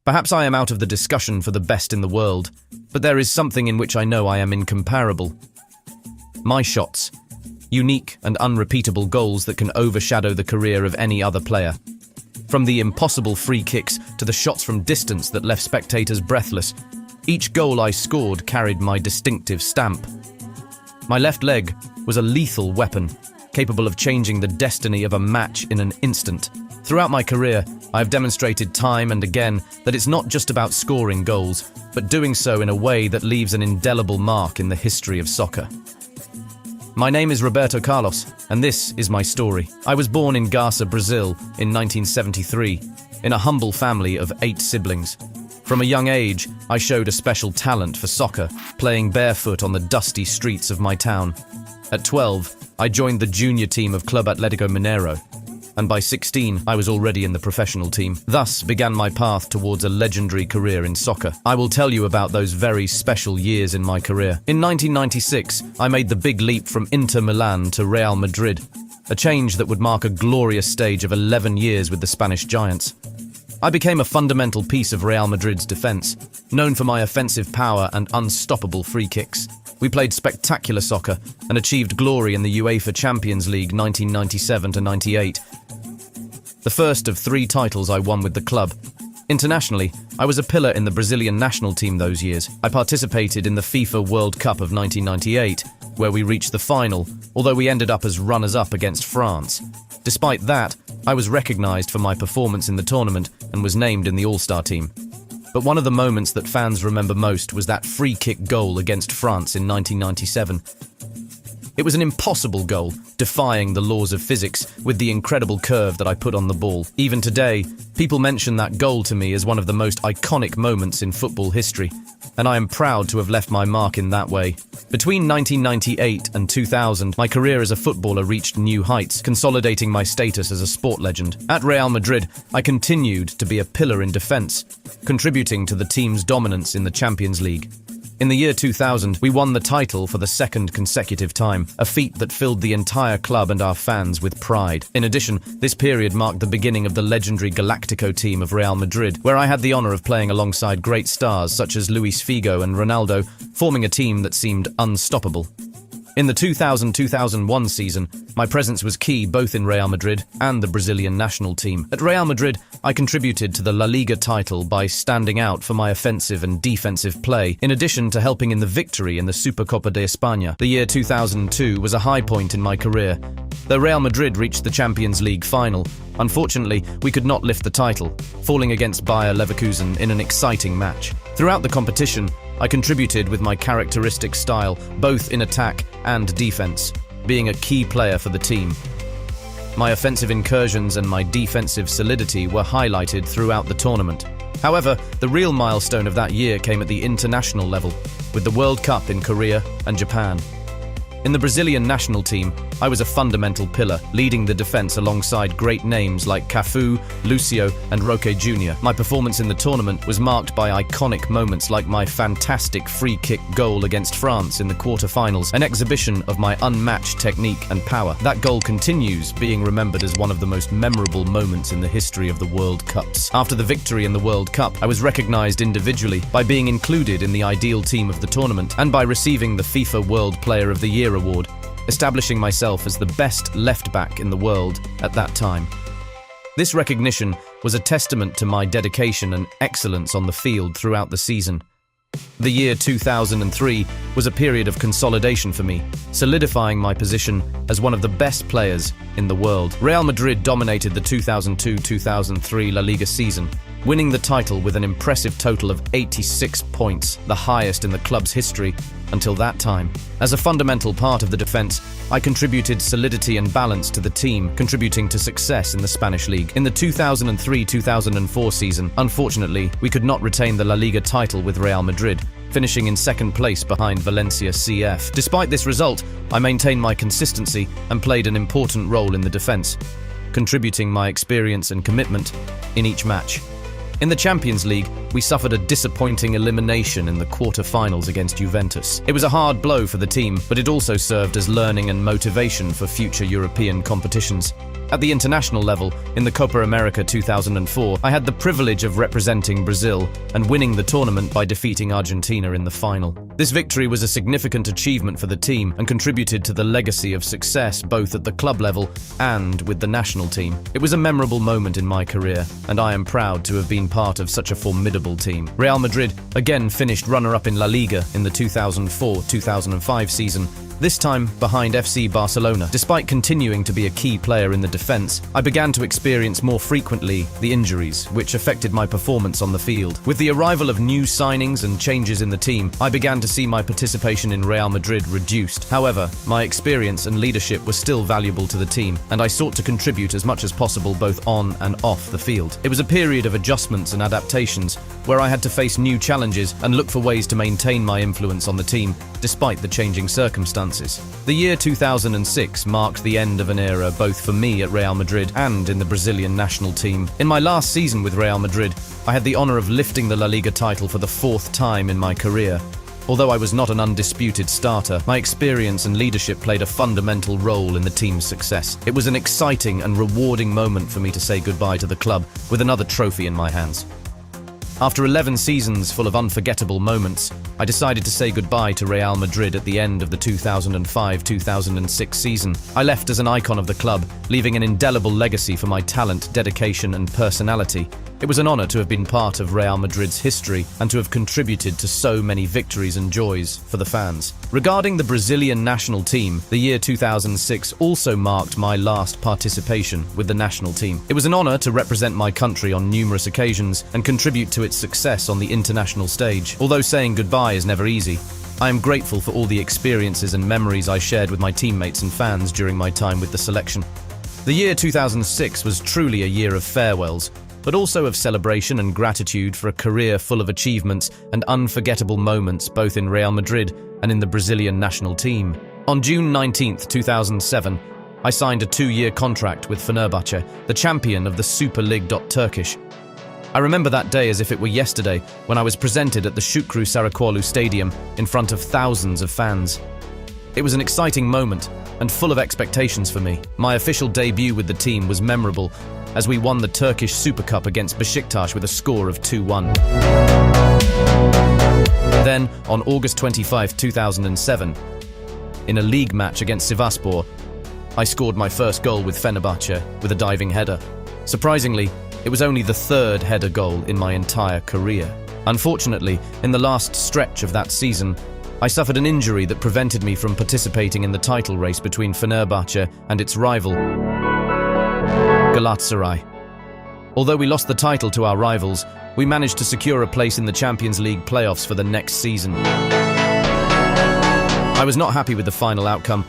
Perhaps I am out of the discussion for the best in the world, but there is something in which I know I am incomparable. My shots. Unique and unrepeatable goals that can overshadow the career of any other player. From the impossible free kicks to the shots from distance that left spectators breathless, each goal I scored carried my distinctive stamp. My left leg was a lethal weapon, capable of changing the destiny of a match in an instant. Throughout my career, I have demonstrated time and again that it's not just about scoring goals, but doing so in a way that leaves an indelible mark in the history of soccer. My name is Roberto Carlos, and this is my story. I was born in Garça, Brazil, in 1973, in a humble family of 8 siblings. From a young age, I showed a special talent for soccer, playing barefoot on the dusty streets of my town. At 12, I joined the junior team of Club Atlético Mineiro, and by 16, I was already in the professional team. Thus began my path towards a legendary career in soccer. I will tell you about those very special years in my career. In 1996, I made the big leap from Inter Milan to Real Madrid, a change that would mark a glorious stage of 11 years with the Spanish giants. I became a fundamental piece of Real Madrid's defense, known for my offensive power and unstoppable free kicks. We played spectacular soccer and achieved glory in the UEFA Champions League 1997-98. The first of 3 titles I won with the club. Internationally, I was a pillar in the Brazilian national team those years. I participated in the FIFA World Cup of 1998, where we reached the final, although we ended up as runners-up against France. Despite that, I was recognized for my performance in the tournament and was named in the All-Star team. But one of the moments that fans remember most was that free kick goal against France in 1997. It was an impossible goal, defying the laws of physics with the incredible curve that I put on the ball. Even today, people mention that goal to me as one of the most iconic moments in football history, and I am proud to have left my mark in that way. Between 1998 and 2000, my career as a footballer reached new heights, consolidating my status as a sport legend. At Real Madrid, I continued to be a pillar in defense, contributing to the team's dominance in the Champions League. In the year 2000, we won the title for the 2nd consecutive time, a feat that filled the entire club and our fans with pride. In addition, this period marked the beginning of the legendary Galáctico team of Real Madrid, where I had the honor of playing alongside great stars such as Luis Figo and Ronaldo, forming a team that seemed unstoppable. In the 2000-2001 season, my presence was key both in Real Madrid and the Brazilian national team. At Real Madrid, I contributed to the LaLiga title by standing out for my offensive and defensive play, in addition to helping in the victory in the Supercopa de España. The year 2002 was a high point in my career. Though Real Madrid reached the Champions League final, unfortunately, we could not lift the title, falling against Bayer Leverkusen in an exciting match. Throughout the competition, I contributed with my characteristic style, both in attack and defense, being a key player for the team. My offensive incursions and my defensive solidity were highlighted throughout the tournament. However, the real milestone of that year came at the international level, with the World Cup in Korea and Japan. In the Brazilian national team, I was a fundamental pillar, leading the defense alongside great names like Cafu, Lucio, and Roque Jr. My performance in the tournament was marked by iconic moments like my fantastic free kick goal against France in the quarterfinals, an exhibition of my unmatched technique and power. That goal continues being remembered as one of the most memorable moments in the history of the World Cups. After the victory in the World Cup, I was recognized individually by being included in the ideal team of the tournament and by receiving the FIFA World Player of the Year award, establishing myself as the best left-back in the world at that time. This recognition was a testament to my dedication and excellence on the field throughout the season. The year 2003 was a period of consolidation for me, solidifying my position as one of the best players in the world. Real Madrid dominated the 2002-2003 La Liga season, winning the title with an impressive total of 86 points, the highest in the club's history until that time. As a fundamental part of the defense, I contributed solidity and balance to the team, contributing to success in the Spanish league. In the 2003-2004 season, unfortunately, we could not retain the La Liga title with Real Madrid, finishing in 2nd place behind Valencia CF. Despite this result, I maintained my consistency and played an important role in the defense, contributing my experience and commitment in each match. In the Champions League, we suffered a disappointing elimination in the quarter-finals against Juventus. It was a hard blow for the team, but it also served as learning and motivation for future European competitions. At the international level, in the Copa America 2004, I had the privilege of representing Brazil and winning the tournament by defeating Argentina in the final. This victory was a significant achievement for the team and contributed to the legacy of success both at the club level and with the national team. It was a memorable moment in my career, and I am proud to have been part of such a formidable team. Real Madrid again finished runner-up in LaLiga in the 2004-2005 season, this time behind FC Barcelona. Despite continuing to be a key player in the defense, I began to experience more frequently the injuries, which affected my performance on the field. With the arrival of new signings and changes in the team, I began to see my participation in Real Madrid reduced. However, my experience and leadership were still valuable to the team, and I sought to contribute as much as possible both on and off the field. It was a period of adjustments and adaptations, where I had to face new challenges and look for ways to maintain my influence on the team, despite the changing circumstances. The year 2006 marked the end of an era both for me at Real Madrid and in the Brazilian national team. In my last season with Real Madrid, I had the honor of lifting the La Liga title for the 4th time in my career. Although I was not an undisputed starter, my experience and leadership played a fundamental role in the team's success. It was an exciting and rewarding moment for me to say goodbye to the club with another trophy in my hands. After 11 seasons full of unforgettable moments, I decided to say goodbye to Real Madrid at the end of the 2005-2006 season. I left as an icon of the club, leaving an indelible legacy for my talent, dedication, and personality. It was an honor to have been part of Real Madrid's history and to have contributed to so many victories and joys for the fans. Regarding the Brazilian national team, the year 2006 also marked my last participation with the national team. It was an honor to represent my country on numerous occasions and contribute to its success on the international stage. Although saying goodbye is never easy, I am grateful for all the experiences and memories I shared with my teammates and fans during my time with the selection. The year 2006 was truly a year of farewells, but also of celebration and gratitude for a career full of achievements and unforgettable moments both in Real Madrid and in the Brazilian national team. On June 19, 2007, I signed a 2-year contract with Fenerbahce, the champion of the Super League. Turkish. I remember that day as if it were yesterday when I was presented at the Shukru Saracoğlu Stadium in front of thousands of fans. It was an exciting moment and full of expectations for me. My official debut with the team was memorable as we won the Turkish Super Cup against Beşiktaş with a score of 2-1. Then, on August 25, 2007, in a league match against Sivasspor, I scored my first goal with Fenerbahce with a diving header. Surprisingly, it was only the 3rd header goal in my entire career. Unfortunately, in the last stretch of that season, I suffered an injury that prevented me from participating in the title race between Fenerbahce and its rival, Galatasaray. Although we lost the title to our rivals, we managed to secure a place in the Champions League playoffs for the next season. I was not happy with the final outcome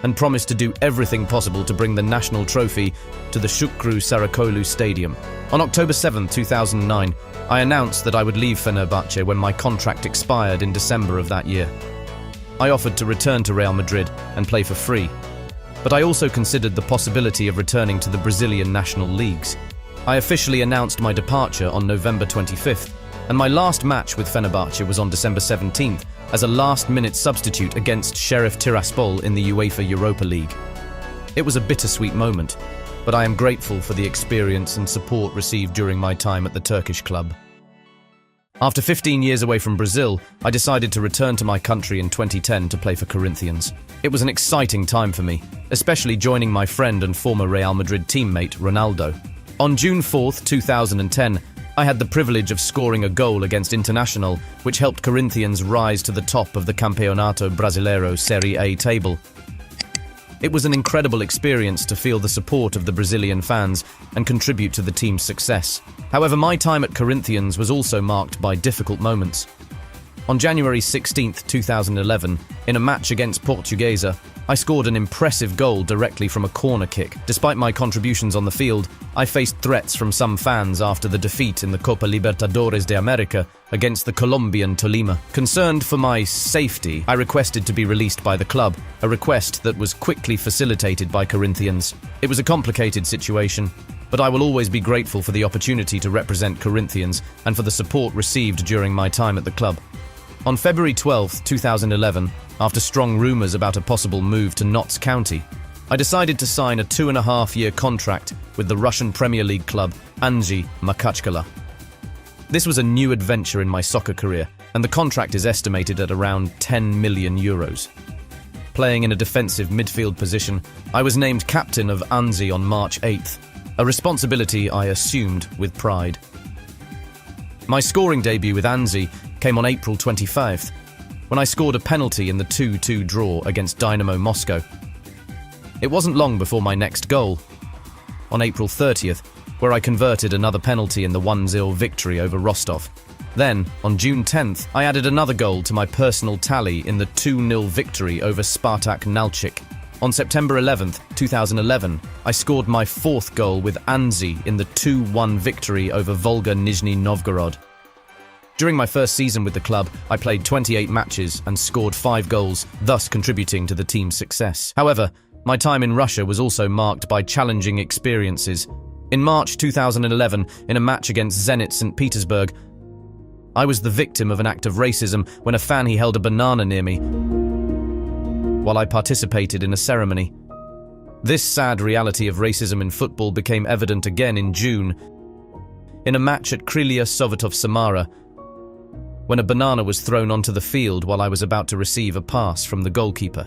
and promised to do everything possible to bring the national trophy to the Shukru Saracoğlu Stadium. On October 7, 2009, I announced that I would leave Fenerbahce when my contract expired in December of that year. I offered to return to Real Madrid and play for free, but I also considered the possibility of returning to the Brazilian national leagues. I officially announced my departure on November 25th, and my last match with Fenerbahce was on December 17th as a last-minute substitute against Sheriff Tiraspol in the UEFA Europa League. It was a bittersweet moment, but I am grateful for the experience and support received during my time at the Turkish club. After 15 years away from Brazil, I decided to return to my country in 2010 to play for Corinthians. It was an exciting time for me, especially joining my friend and former Real Madrid teammate, Ronaldo. On June 4, 2010, I had the privilege of scoring a goal against Internacional, which helped Corinthians rise to the top of the Campeonato Brasileiro Serie A table. It was an incredible experience to feel the support of the Brazilian fans and contribute to the team's success. However, my time at Corinthians was also marked by difficult moments. On January 16, 2011, in a match against Portuguesa, I scored an impressive goal directly from a corner kick. Despite my contributions on the field, I faced threats from some fans after the defeat in the Copa Libertadores de América against the Colombian Tolima. Concerned for my safety, I requested to be released by the club, a request that was quickly facilitated by Corinthians. It was a complicated situation, but I will always be grateful for the opportunity to represent Corinthians and for the support received during my time at the club. On February 12, 2011, after strong rumours about a possible move to Notts County, I decided to sign a 2.5-year contract with the Russian Premier League club Anzhi Makhachkala. This was a new adventure in my soccer career, and the contract is estimated at around 10 million euros. Playing in a defensive midfield position, I was named captain of Anzhi on March 8th, a responsibility I assumed with pride. My scoring debut with Anzhi came on April 25th, when I scored a penalty in the 2-2 draw against Dynamo Moscow. It wasn't long before my next goal, on April 30th, where I converted another penalty in the 1-0 victory over Rostov. Then, on June 10th, I added another goal to my personal tally in the 2-0 victory over Spartak Nalchik. On September 11th, 2011, I scored my 4th goal with Anzhi in the 2-1 victory over Volga Nizhny Novgorod. During my first season with the club, I played 28 matches and scored 5 goals, thus contributing to the team's success. However, my time in Russia was also marked by challenging experiences. In March 2011, in a match against Zenit St. Petersburg, I was the victim of an act of racism when a fan held a banana near me while I participated in a ceremony. This sad reality of racism in football became evident again in June, in a match at Krylia Sovetov Samara, when a banana was thrown onto the field while I was about to receive a pass from the goalkeeper.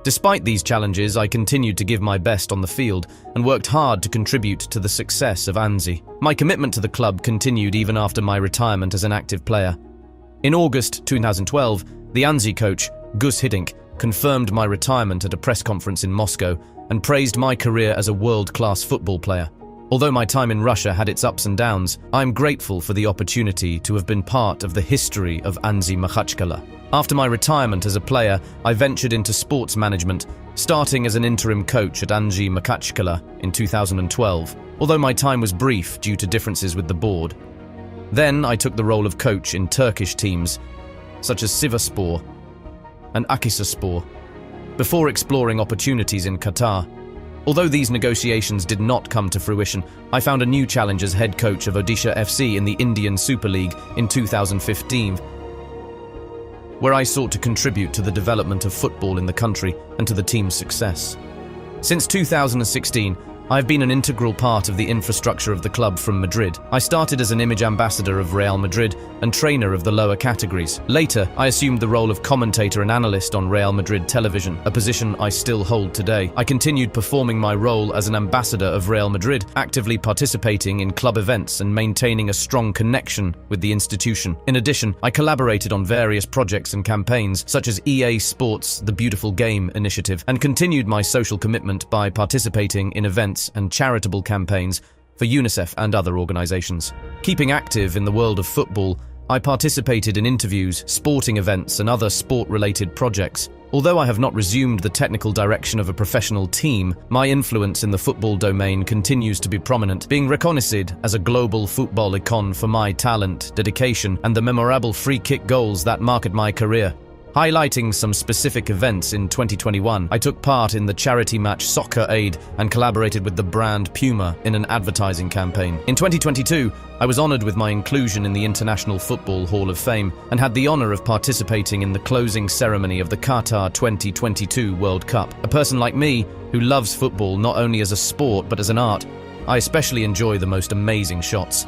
Despite these challenges, I continued to give my best on the field and worked hard to contribute to the success of Anzhi. My commitment to the club continued even after my retirement as an active player. In August 2012, the Anzhi coach, Gus Hiddink, confirmed my retirement at a press conference in Moscow and praised my career as a world-class football player. Although my time in Russia had its ups and downs, I am grateful for the opportunity to have been part of the history of Anzhi Makhachkala. After my retirement as a player, I ventured into sports management, starting as an interim coach at Anzhi Makhachkala in 2012, although my time was brief due to differences with the board. Then I took the role of coach in Turkish teams, such as Sivasspor and Akhisarspor, before exploring opportunities in Qatar. Although these negotiations did not come to fruition, I found a new challenge as head coach of Odisha FC in the Indian Super League in 2015, where I sought to contribute to the development of football in the country and to the team's success. Since 2016, I have been an integral part of the infrastructure of the club from Madrid. I started as an image ambassador of Real Madrid and trainer of the lower categories. Later, I assumed the role of commentator and analyst on Real Madrid television, a position I still hold today. I continued performing my role as an ambassador of Real Madrid, actively participating in club events and maintaining a strong connection with the institution. In addition, I collaborated on various projects and campaigns, such as EA Sports' The Beautiful Game initiative, and continued my social commitment by participating in events and charitable campaigns for UNICEF and other organizations. Keeping active in the world of football, I participated in interviews, sporting events, and other sport-related projects. Although I have not resumed the technical direction of a professional team, my influence in the football domain continues to be prominent, being recognized as a global football icon for my talent, dedication, and the memorable free-kick goals that marked my career. Highlighting some specific events in 2021, I took part in the charity match Soccer Aid and collaborated with the brand Puma in an advertising campaign. In 2022, I was honored with my inclusion in the International Football Hall of Fame and had the honor of participating in the closing ceremony of the Qatar 2022 World Cup. A person like me, who loves football not only as a sport but as an art, I especially enjoy the most amazing shots.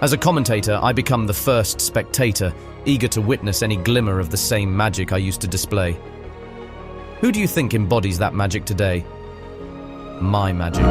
As a commentator, I become the first spectator, eager to witness any glimmer of the same magic I used to display. Who do you think embodies that magic today? My magic.